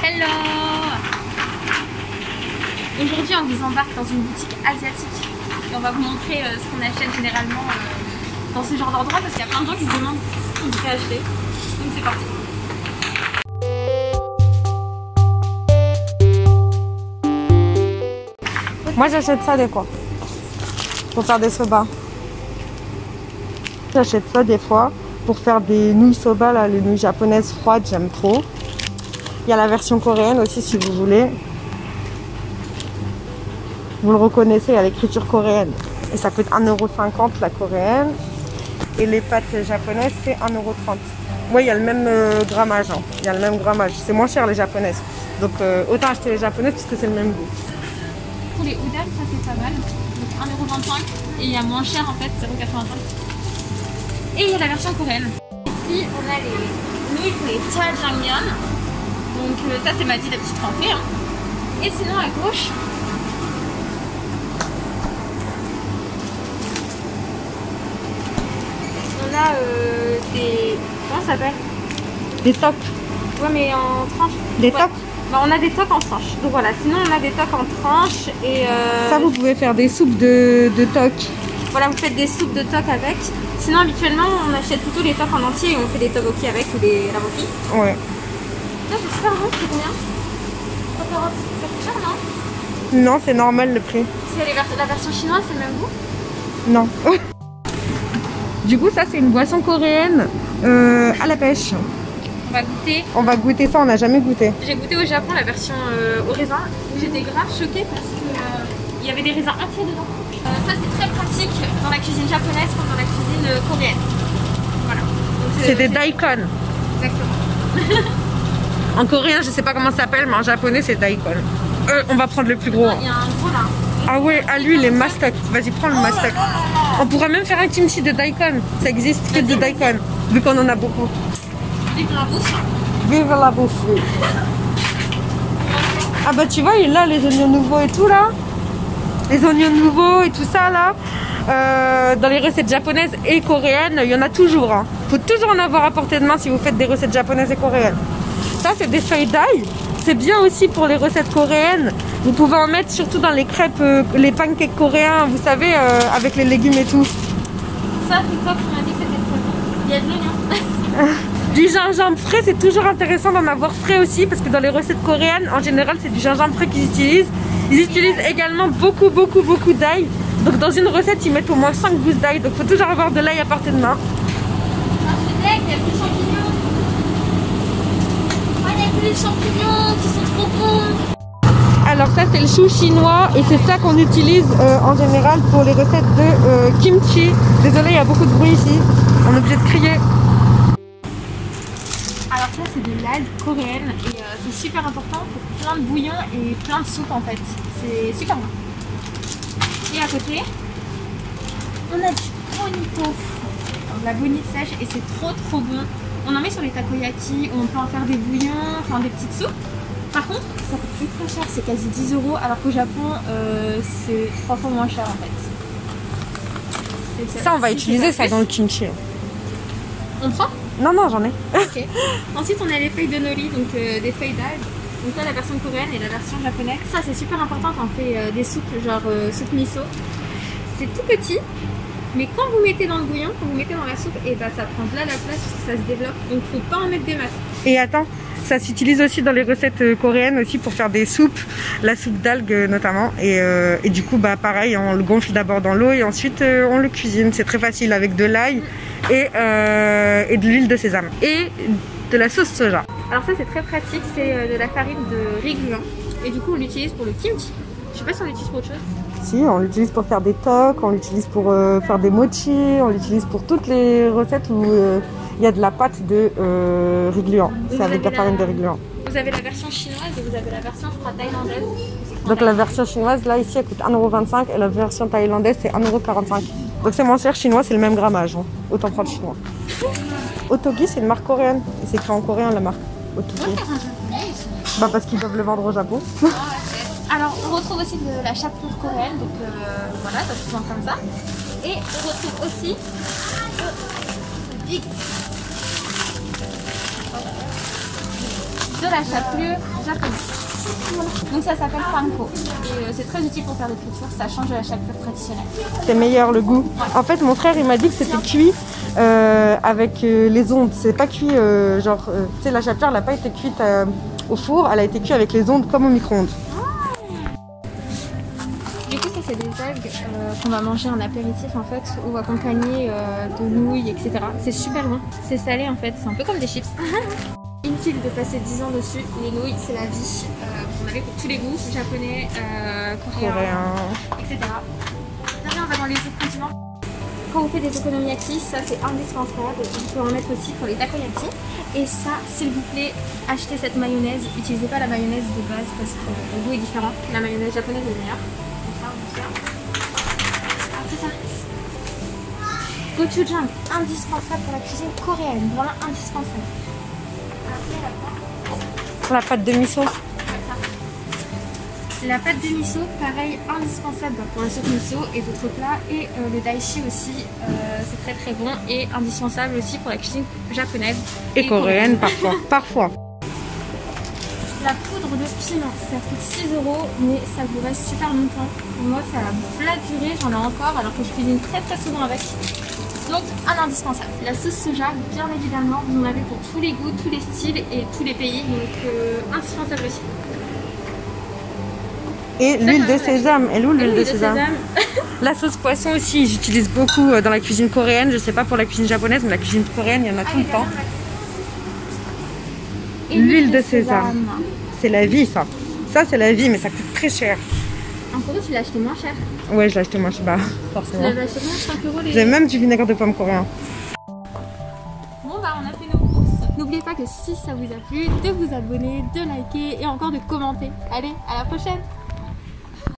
Hello! Aujourd'hui on vous embarque dans une boutique asiatique et on va vous montrer ce qu'on achète généralement dans ce genre d'endroit parce qu'il y a plein de gens qui se demandent ce qu'on devrait acheter. Donc c'est parti! Moi j'achète ça des fois pour faire des soba. J'achète ça des fois pour faire des nouilles soba, là, les nouilles japonaises froides, j'aime trop. Il y a la version coréenne aussi si vous voulez. Vous le reconnaissez, il y a l'écriture coréenne. Et ça coûte 1,50 € la coréenne. Et les pâtes japonaises c'est 1,30 €. Ouais, il y a le même grammage. Hein. Il y a le même grammage. C'est moins cher les japonaises. Donc autant acheter les japonaises parce que c'est le même goût. Pour les udon, ça c'est pas mal. Donc 1,25 € et il y a moins cher en fait, 0,85 €. Et il y a la version coréenne. Ici on a les nouilles pour les jjajangmyeon. Donc ça c'est ma petite trempée. Hein. Et sinon à gauche, on a des... comment ça s'appelle? Des tocs. Ouais mais en tranche. Des ouais. tocs. Bah, on a des tocs en tranche. Donc voilà, sinon on a des tocs en tranche et... Ça vous pouvez faire des soupes de tocs. Voilà, vous faites des soupes de tocs avec. Sinon habituellement on achète plutôt les tocs en entier et on fait des tteokbokki avec ou des raboki. Ouais. Ça c'est super bon, c'est combien? Ça coûte cher non? Non, c'est normal le prix. C'est la version chinoise, c'est le même goût? Non. Du coup, ça c'est une boisson coréenne à la pêche. On va goûter. On va goûter ça, on n'a jamais goûté. J'ai goûté au Japon la version au raisin. J'étais grave choquée parce que il y avait des raisins entiers dedans. Ça c'est très pratique dans la cuisine japonaise comme dans la cuisine coréenne. Voilà. C'est des daikon. Exactement. En coréen, je sais pas comment ça s'appelle, mais en japonais c'est daikon. On va prendre le plus gros. Il y a un gros là. Ah ouais, à lui les mastoc. Vas-y, prends le mastoc. On pourra même faire un kimchi de daikon. Ça existe que de daikon, vu qu'on en a beaucoup. Vive la bouffe. Vive la bouffe. Ah bah tu vois, il a les oignons nouveaux et tout là. Les oignons nouveaux et tout ça là. Dans les recettes japonaises et coréennes, il y en a toujours. Hein. Faut toujours en avoir à portée de main si vous faites des recettes japonaises et coréennes. Ça c'est des feuilles d'ail. C'est bien aussi pour les recettes coréennes. Vous pouvez en mettre surtout dans les crêpes, les pancakes coréens, vous savez, avec les légumes et tout. Ça c'est quoi qui m'a dit que c'était très bon? Il y a de l'oignon. Du gingembre frais, c'est toujours intéressant d'en avoir frais aussi parce que dans les recettes coréennes, en général, c'est du gingembre frais qu'ils utilisent. Ils utilisent également beaucoup d'ail. Donc dans une recette, ils mettent au moins 5 gousses d'ail. Donc il faut toujours avoir de l'ail à portée de main. Il y a plus de champignons. Oh, il y a plus de champignons qui sont trop bons. Alors ça, c'est le chou chinois et c'est ça qu'on utilise en général pour les recettes de kimchi. Désolée, il y a beaucoup de bruit ici. On est obligé de crier. Alors ça c'est de l'algue coréenne et c'est super important pour plein de bouillons et plein de soupes en fait. C'est super bon. Et à côté, on a du bonito. Donc, la bonite sèche et c'est trop bon. On en met sur les takoyaki, on peut en faire des bouillons, enfin des petites soupes. Par contre, ça coûte plus très cher, c'est quasi 10 € alors qu'au Japon c'est 3 fois moins cher en fait. Ça, on va utiliser ça dans le kimchi. On prend? Non, j'en ai. Ok. Ensuite, on a les feuilles de nori, donc des feuilles d'algues. Donc là, la version coréenne et la version japonaise. Ça, c'est super important quand on fait des soupes, genre soupe miso. C'est tout petit, mais quand vous mettez dans le bouillon, quand vous mettez dans la soupe, et bah ça prend de la place parce que ça se développe. Donc, faut pas en mettre des masses. Et attends, ça s'utilise aussi dans les recettes coréennes aussi pour faire des soupes, la soupe d'algues notamment. Et du coup, bah pareil, on le gonfle d'abord dans l'eau et ensuite on le cuisine. C'est très facile avec de l'ail et de l'huile de sésame et de la sauce soja. Alors ça, c'est très pratique, c'est de la farine de riz gluant. Et du coup, on l'utilise pour le kimchi. Je sais pas si on l'utilise pour autre chose. Si, on l'utilise pour faire des toks, on l'utilise pour faire des mochi, on l'utilise pour toutes les recettes où il y a de la pâte de riz gluant. C'est avec la farine de riz gluant. Vous avez la version chinoise et vous avez la version, je crois, thaïlandaise. Donc la version chinoise, là, ici, elle coûte 1,25 € et la version thaïlandaise, c'est 1,45 €. Donc c'est moins cher chinois, c'est le même grammage. Hein. Autant prendre chinois. Otogi, c'est une marque coréenne. Et c'est écrit en coréen, la marque. Otogi. Bah parce qu'ils doivent le vendre au Japon. Alors, on retrouve aussi de la chapelure coréenne, donc voilà, ça se vend comme ça. Et on retrouve aussi de la chapelure japonaise. Donc ça s'appelle panko. Et c'est très utile pour faire des fritures, ça change de la chapelure traditionnelle. C'est meilleur le goût. En fait, mon frère il m'a dit que c'était cuit avec les ondes. C'est pas cuit genre, tu sais, la chapelure elle n'a pas été cuite au four, elle a été cuite avec les ondes comme au micro-ondes. Du coup, ça c'est des algues qu'on va manger en apéritif en fait, ou accompagné de nouilles, etc. C'est super bon. C'est salé en fait, c'est un peu comme des chips. Inutile de passer 10 ans dessus. Les nouilles, c'est la vie. On avait pour tous les goûts, japonais, coréen, etc. Là, on va dans les autres continents. Quand on fait des okonomiyaki, ça c'est indispensable. On peut en mettre aussi pour les takoyaki. Et ça, s'il vous plaît, achetez cette mayonnaise. N'utilisez pas la mayonnaise de base parce que le goût est différent. La mayonnaise japonaise est meilleure. Comme ça, on va faire. Après ça, gochujang, indispensable pour la cuisine coréenne. Vraiment indispensable. Pour la pâte de miso. La pâte de miso, pareil, indispensable pour la soupe miso et d'autres plats. Et le daishi aussi, c'est très très bon et indispensable aussi pour la cuisine japonaise. Et coréenne parfois. Parfois. La poudre de piment, ça coûte 6 €, mais ça vous reste super longtemps. Pour moi, ça a plat durée, j'en ai encore alors que je cuisine très très souvent avec. Donc un indispensable. La sauce soja, bien évidemment, vous en avez pour tous les goûts, tous les styles et tous les pays, donc indispensable aussi. Et l'huile de sésame. Elle est où l'huile de sésame? La sauce poisson aussi, j'utilise beaucoup dans la cuisine coréenne. Je sais pas pour la cuisine japonaise, mais la cuisine coréenne, il y en a tout le temps. L'huile de sésame. C'est la vie ça. Ça c'est la vie, mais ça coûte très cher. En photo, tu l'as acheté moins cher. Ouais, je l'ai acheté moins cher, bah forcément. Tu l'as acheté moins 5 € les... J'ai même du vinaigre de pomme coréen. Bon bah on a fait nos courses. N'oubliez pas que si ça vous a plu, de vous abonner, de liker et encore de commenter. Allez, à la prochaine!